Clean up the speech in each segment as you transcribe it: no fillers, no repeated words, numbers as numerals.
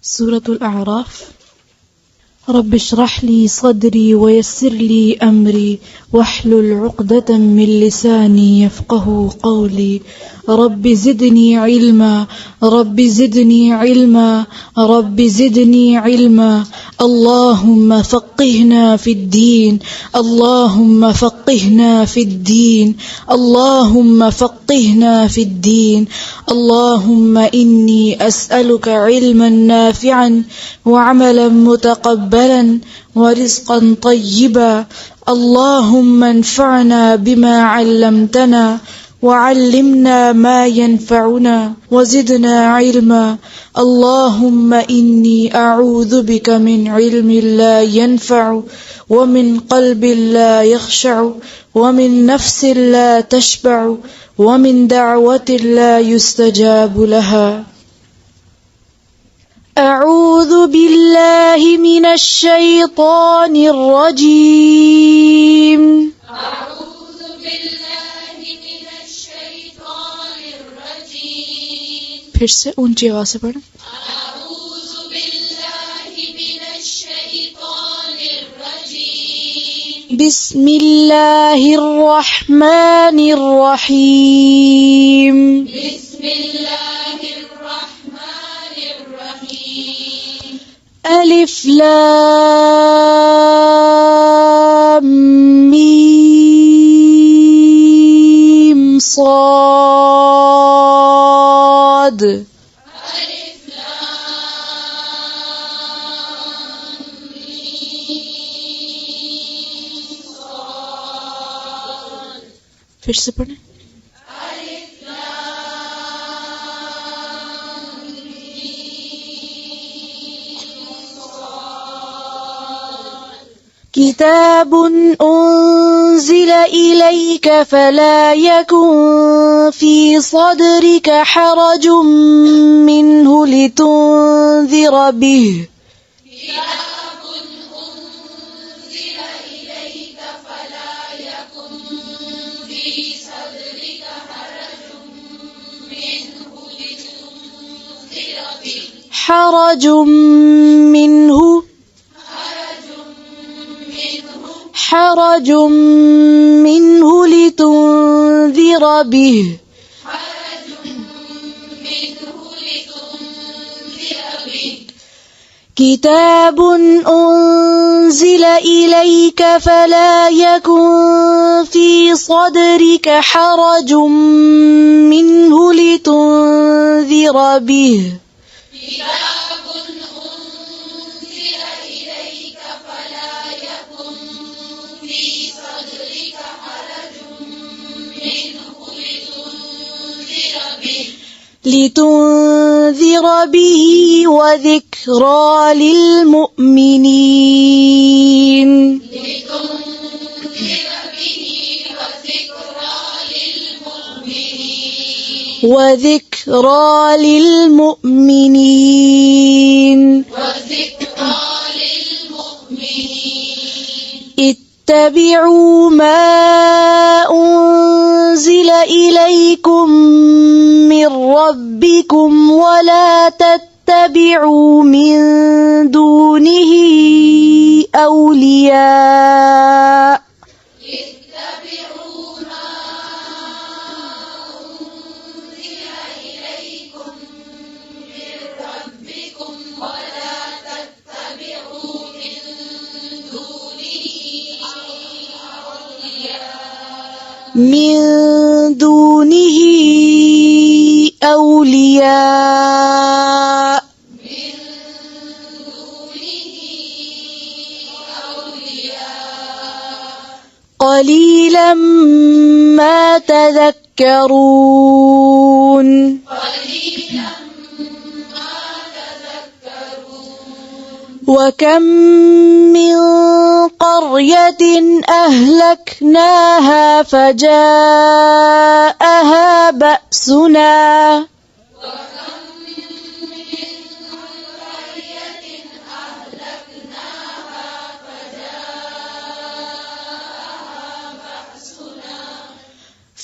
سورة الأعراف. رب اشرح لي صدري ويسر لي أمري واحلل عقدة من لساني يفقه قولي. رب زدني علما، رب زدني علما، رب زدني علما. اللهم فقهنا في الدين، اللهم فقهنا في الدين، اللهم فقهنا في الدين. اللهم إني أسألك علما نافعا وعملا متقبلا ورزقا طيبا. اللهم انفعنا بما علمتنا وعلمنا ما ينفعنا وزدنا علما. اللهم إني أعوذ بك من علم لا ينفع ومن قلب لا يخشع ومن نفس لا تشبع ومن دعوة لا يستجاب لها. أعوذ بالله من الشيطان الرجيم. أعوذ بالله من الشيطان الرجيم. फिर से ऊंची आवाज से पढ़ें. أعوذ بالله من الشيطان الرجيم. بسم الله الرحمن الرحيم. بسم الله الرحمن الرحيم. ألف لام ميم صاد. ألف لام ميم صاد. फिर से पढ़ें. ألف لام ميم صاد. كتاب أنزل إليك فلا يكن في صدرك حرج منه لتنذر به. كتاب أنزل إليك فلا يكن في صدرك حرج منه لتنذر به. حرج منه حرج منه لتنذر به. حرج منه لتنذر به. كتاب أنزل إليك فلا يكن في صدرك حرج منه لتنذر به. كتاب أنزل إليك فلا يكن في صدرك حرج منه لتنذر به وذكرى للمؤمنين. لتنذر به وذكرى للمؤمنين. وذكرى للمؤمنين. وذكرى للمؤمنين. اتبعوا ما أنزل إليكم من ربكم ولا تتبعوا من دونه أولياء. اتبعوا ما أنزل إليكم من ربكم ولا تتبعوا من دونه أولياء. قليلا ما تذكرون. وكم من قرية أهلكناها فجاءها بأسنا.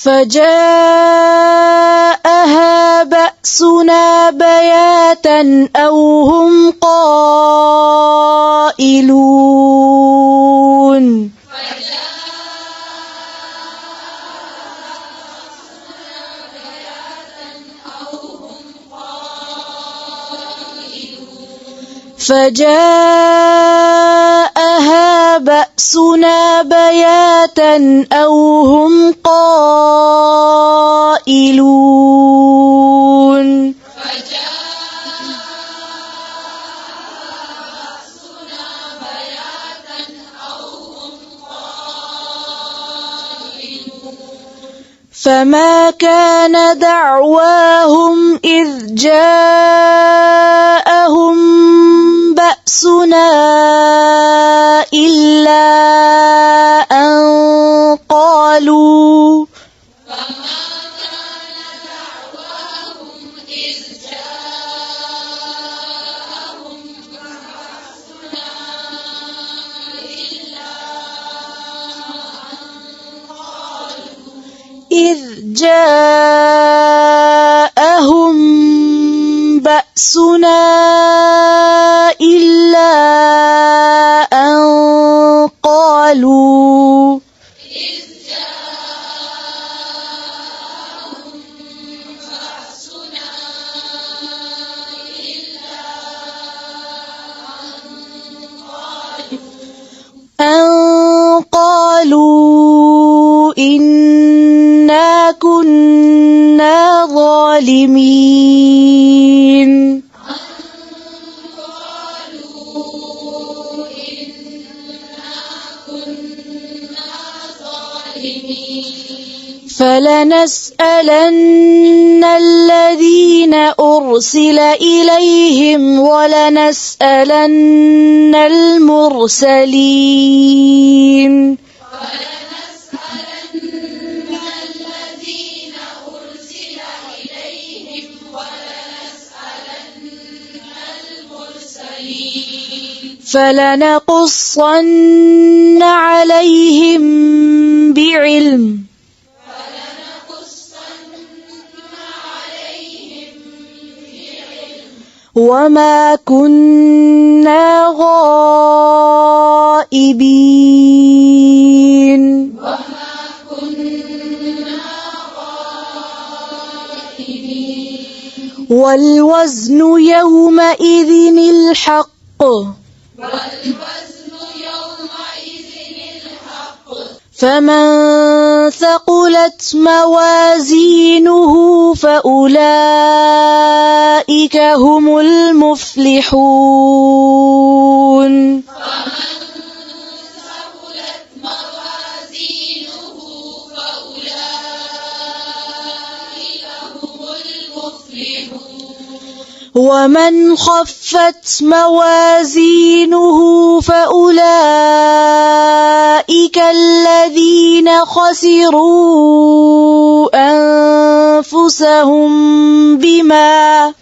فجاءها بأسنا بياتا أو هم قائلون فجاءها بأسنا بياتا أو هم قائلون فما كان دعواهم إذ جاءهم بأسنا إلا أن قالوا إلا أن قالوا إنا كنا ظالمين فلنسألن الذين أرسل إليهم ولنسألن المرسلين فلنقصن عليهم بعلم وما كنا غائبين والوزن يومئذ الحق فمن ثقلت موازينه فأولئك هم المفلحون ومن خفت موازينه فأولئك الذين خسروا أنفسهم بما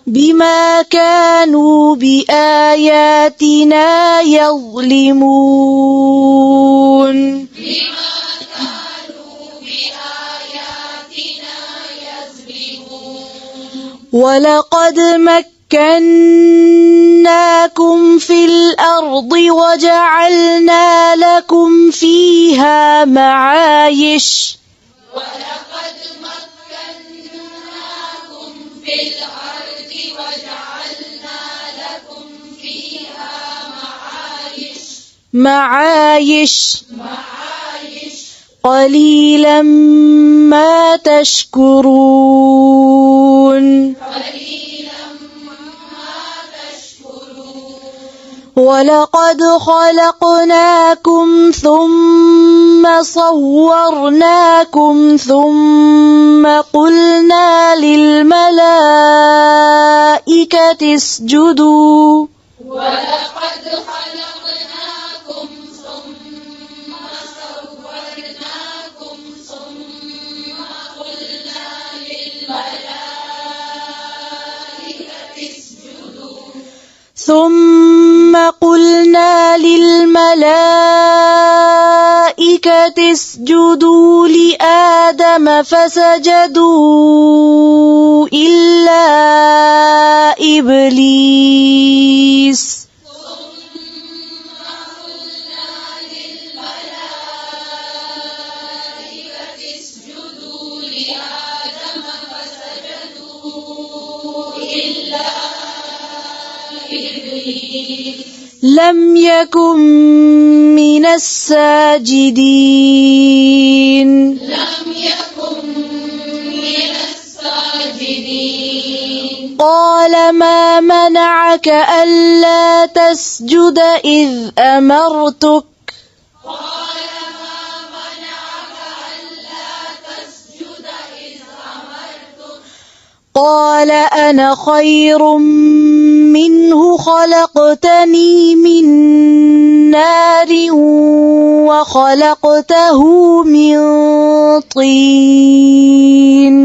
بما كانوا بآياتنا يظلمون ولقد مكناكم في الأرض وجعلنا لكم فيها معايش معايش قليلا ما تشكرون ولقد خلقناكم ثم صورناكم ثم قلنا للملائكة اسجدوا ولقد خلقناكم ثم صورناكم ثم قلنا للملائكة اسجدوا ثم قلنا للملائكة اسجدوا لآدم فسجدوا إلا إبليس لم يكن من الساجدين قال ما منعك ألا تسجد إذ أمرتك قال أنا خير منه خلقتني من نار وخلقته من طين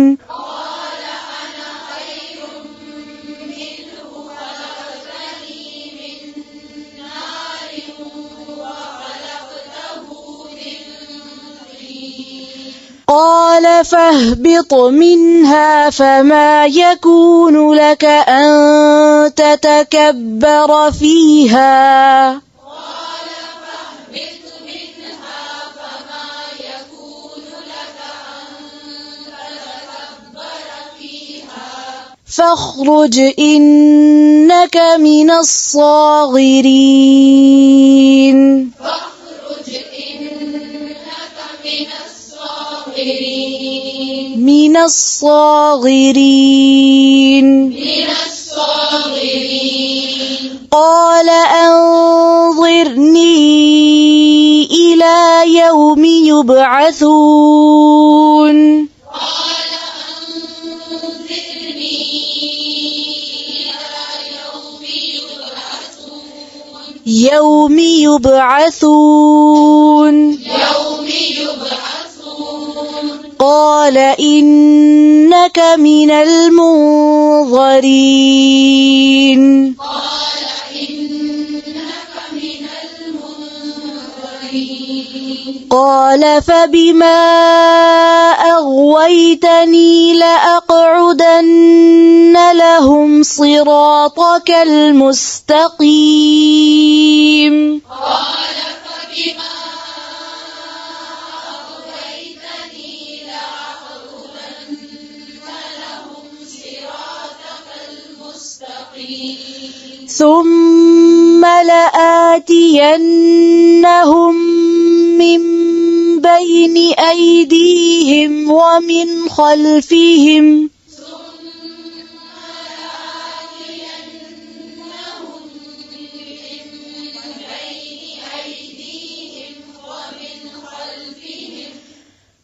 قال فاهبط منها فما يكون لك أن تتكبر فيها فاخرج إنك من الصاغرين من الصاغرين قال أنظرني إلى يوم يبعثون يوم يبعثون قال إنك من المنظرين قال فبما أغويتني لأقعدن لهم صراطك المستقيم ثم لآتينهم من بين أيديهم ومن خلفهم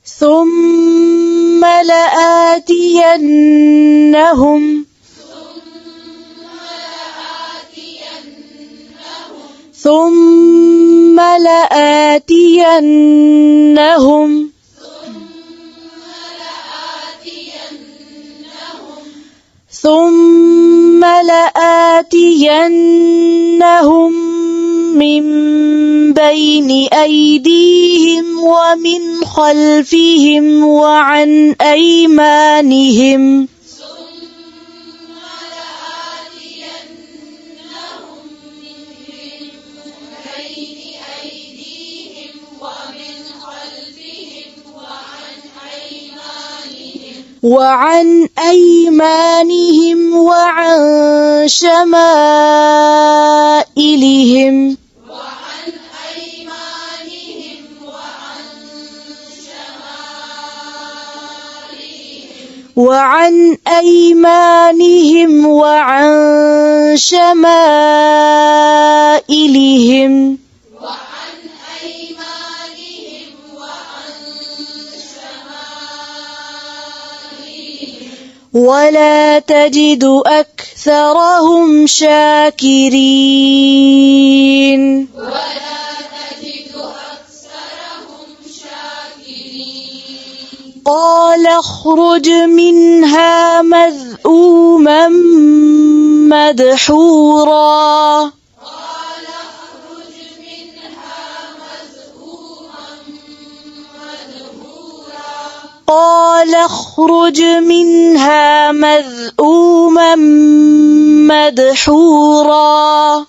ثم لآتينهم ثم لآتينهم ثم لآتينهم من بين أيديهم ومن خلفهم وعن أيمانهم وعن شمائلهم وعن أيمانهم وعن شمائلهم ولا تجد أكثرهم شاكرين قال اخرج منها مذءوما مدحورا قال اخرج منها مذءوما مدحورا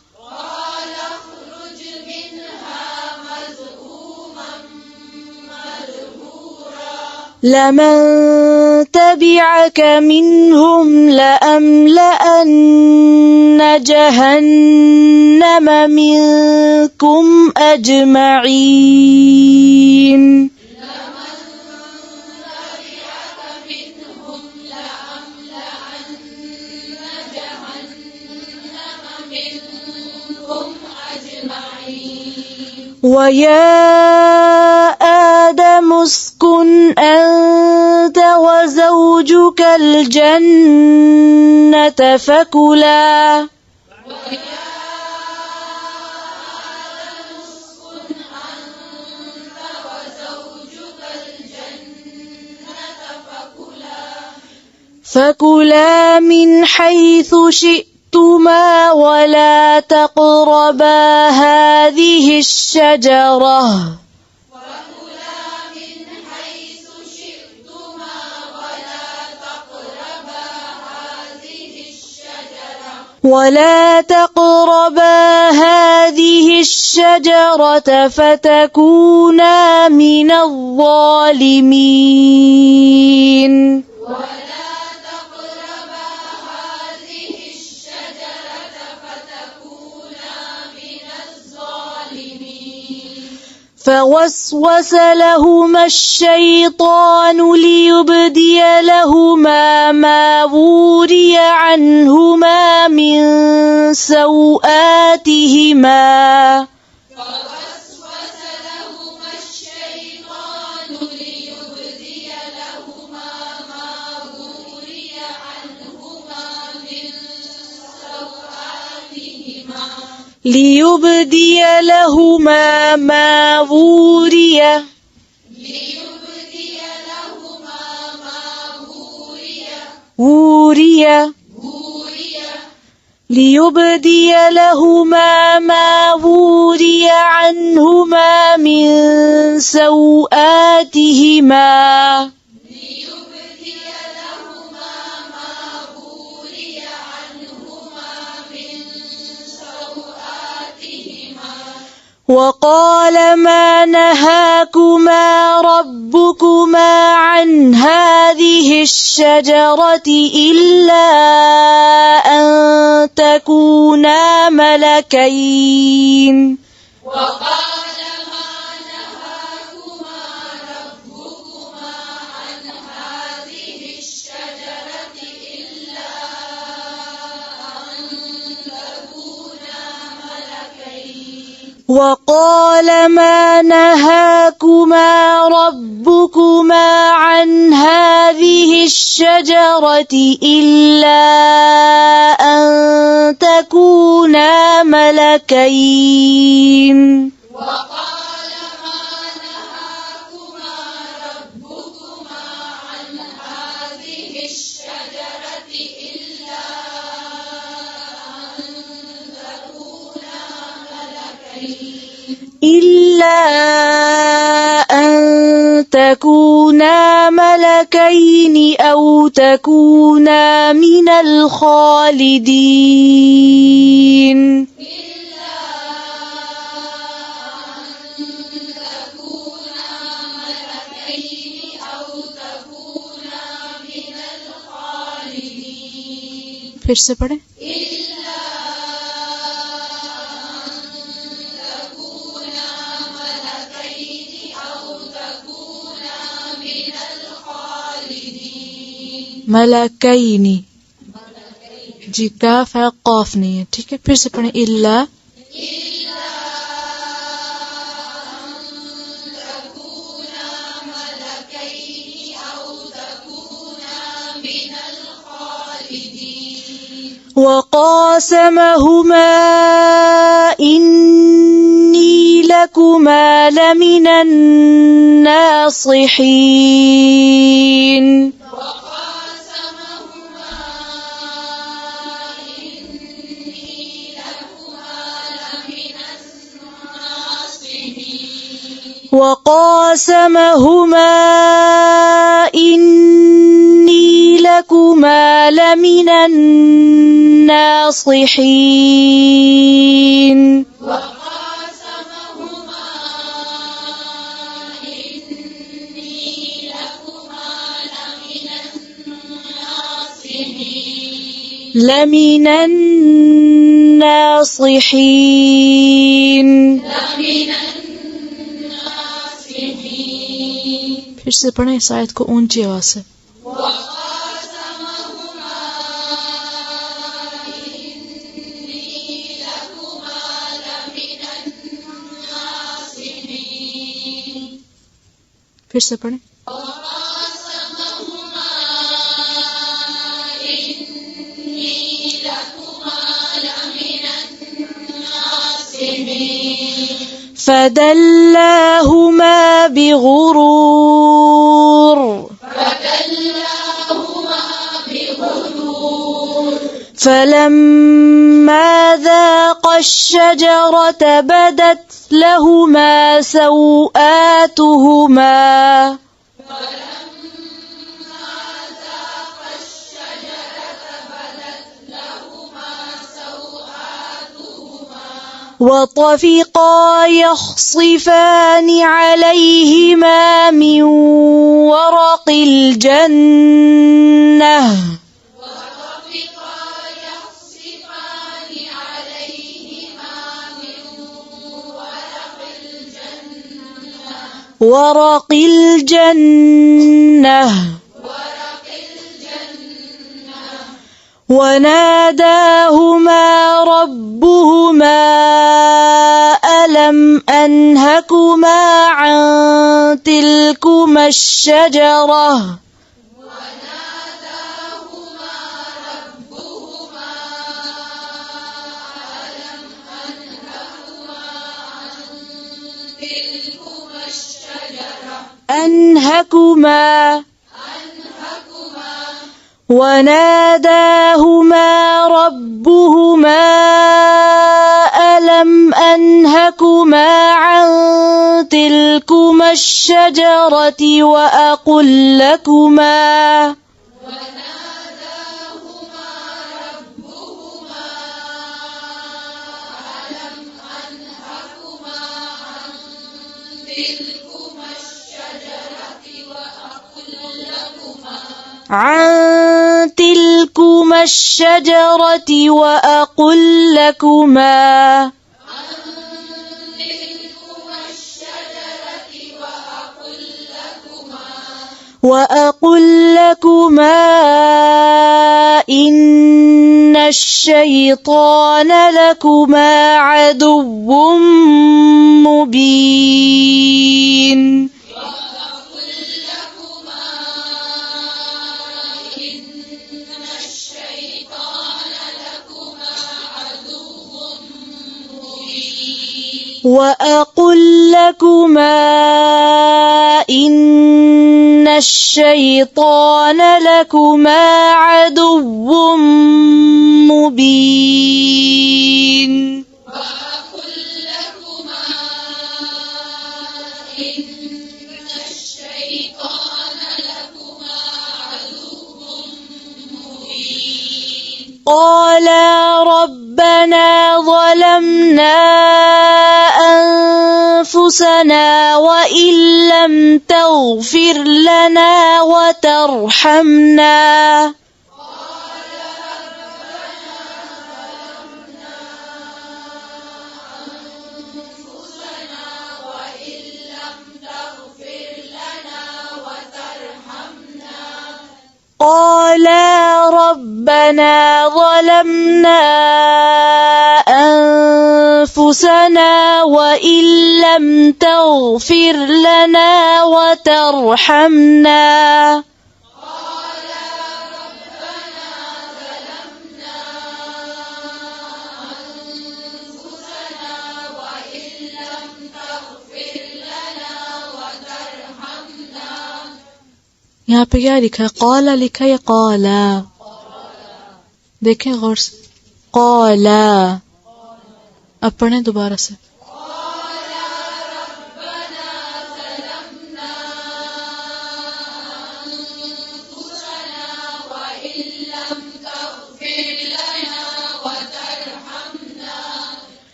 لمن تبعك منهم لأملأن جهنم منكم أجمعين ويا آدم اسكن أنت وزوجك الجنة فكلا فكلا من حيث شئتما ولا تقربا هذه الشجرة فتكونا من الظالمين فوسوس لهما الشيطان ليبدي لهما ما وري عنهما من سوآتهما ليبدي لهما ما وري عنهما من سوآتهما وقال ما نهاكما ربكما عن هذه الشجرة إلا أن تكونا ملكين وقال ما نهاكما ربكما عن هذه الشجرة إلا أن تكونا ملكين إلا أن تكونا ملكين أو تكونا من الخالدين फिर से पढ़ें मलकैनी जी काफ है कौफ नहीं है ठीक है फिर से पढ़ें इल्ला وقاسمهما إني لكما لمن الناصحين وقاسمهما إني لكما لمن الناصحين لمن الناصحين फिर से पढ़ें इस आयत को ऊंची आवाज से। फिर से पढ़ें। فدلاهما بغرور فلما ذاقا الشجرة بدت لهما سوآتهما وطفقا يخصفان عليهما من ورق الجنة ورق الجنة وناداهما ربهما ألم أنهكما عن تلكما الشجرة وناداهما ربهما ألم أنهكما عن تلكما الشجرة وأقل لكما عن تلكما الشجرة وأقل لكما إن الشيطان لكما عدو مبين وأقل لكما إن الشيطان لكما عدو مبين قالا ربنا ظلمنا أنفسنا وإن لم تغفر لنا وترحمنا قالا ربنا ظلمنا أنفسنا وإن لم تغفر لنا وترحمنا यहाँ पे क्या लिखा है? क़ाला लिखा है या क़ाला? देखें गौर से। क़ाला। अब पढ़ें दोबारा से।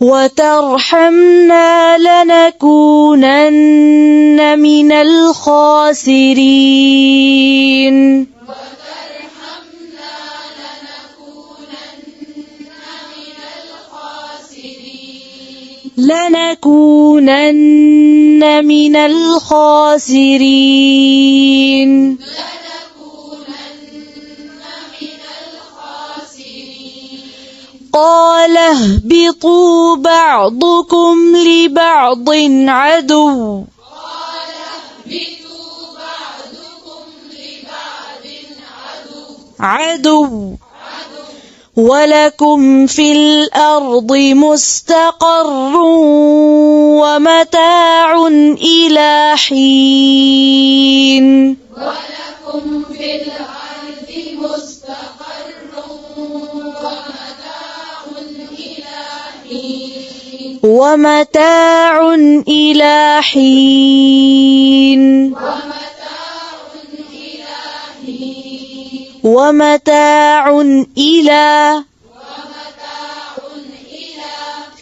وترحمنا لنكونن من الخاسرين لنكونن من الخاسرين قال اهبطوا بعضكم لبعض عدو ولكم في الأرض مستقر ومتاع إلى حين ومتاع إلى حين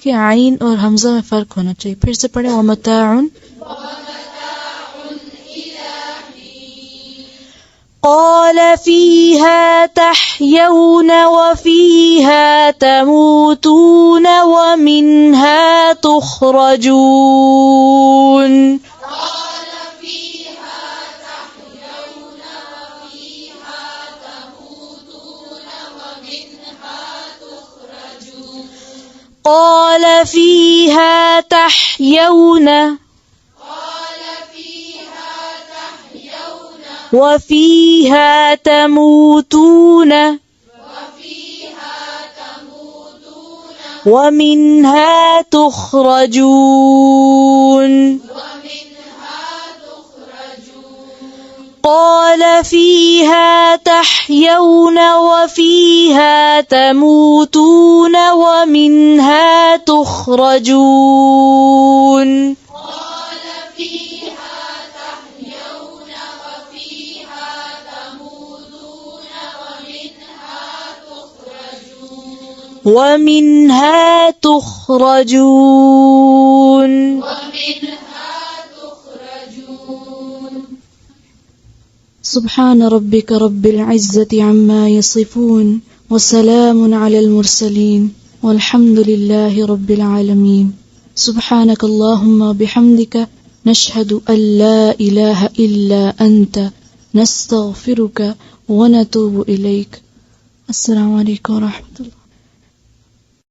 कि आइन और हमजा में फर्क होना चाहिए. फिर से पढ़े वमताउन. قال فيها تحيون وفيها تموتون ومنها تخرجون قال فيها تحيون وفيها تموتون ومنها تخرجون قال فيها تحيون وفيها تموتون ومنها تخرجون ومنها تخرجون سبحان ربك رب العزة عما يصفون وسلام على المرسلين والحمد لله رب العالمين. سبحانك اللهم بحمدك نشهد أن لا إله إلا أنت نستغفرك ونتوب إليك. السلام عليكم ورحمة الله.